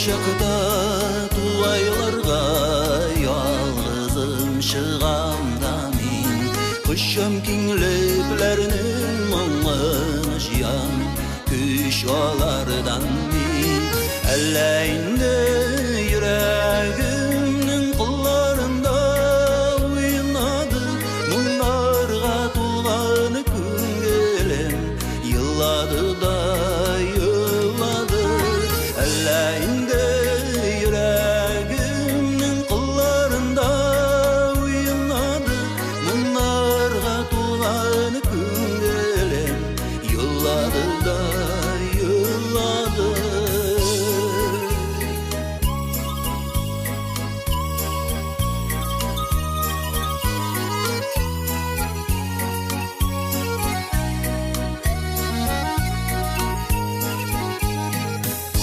Болашақта туғайларға ялғызым шығамда мен, құшам кеңлеплерінің мұңын жиям, күш алардан мен. Әлләйінді жүрегімнің құлларында ойнады, мұңларға толғаны күнгелем, йыллады да йыллады. Әлләйінді жүрегімнің құлларында ойнады, мұңларға толғаны күнгелем, йыллады да йыллады.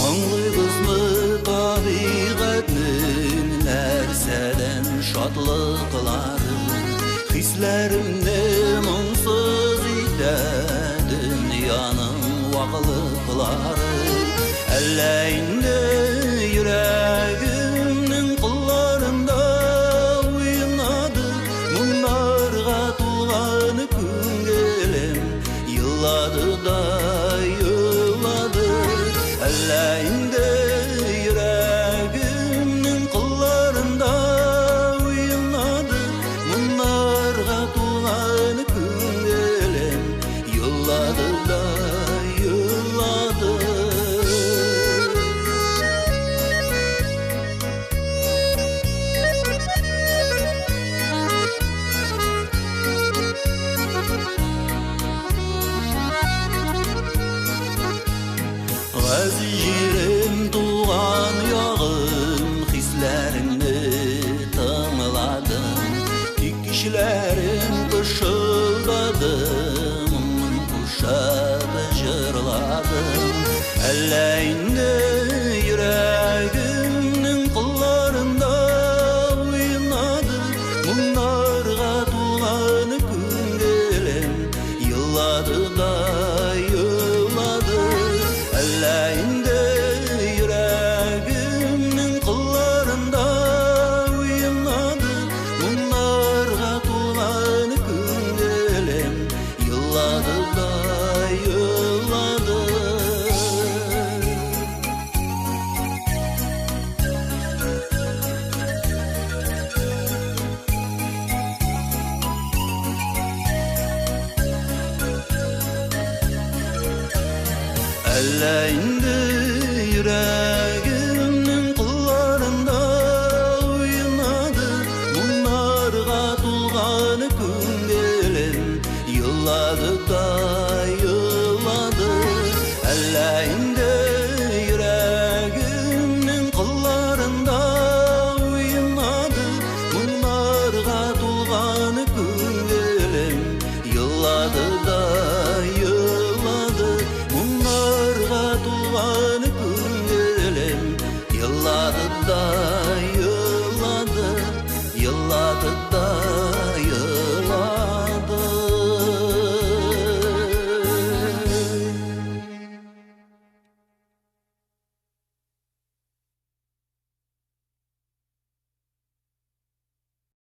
Аңлыйбызмы табиғатның нәрсәдән шатлыклары, хисләремне моңсыз итә дөньяның вакытлары. Әллә инде йөрәгемнең кулларында уйнады, моңнарга тулган күңелем, йыллады да йыллады. Әллә инде йөрәгемнең кулларында уйнады, моңнарга тулган күңелем, йыллады да йыллады. Гази җирем, туган ягым, хисләреңне тыңладым, тик кичләрем пышылдадым, кушап җырладым. Әллә инде йөрәгемнең кулларында уйнады, моңнарга тулган күңелем, йыллады да йыллады. Әллә инде йөрәгемнең кулларында уйнады, моңнарга тулган күңелем, йыллады да йыллады. Әллә инде йөрәгемнең кулларында уйнады, моңнарга тулган күңелем, йыллады да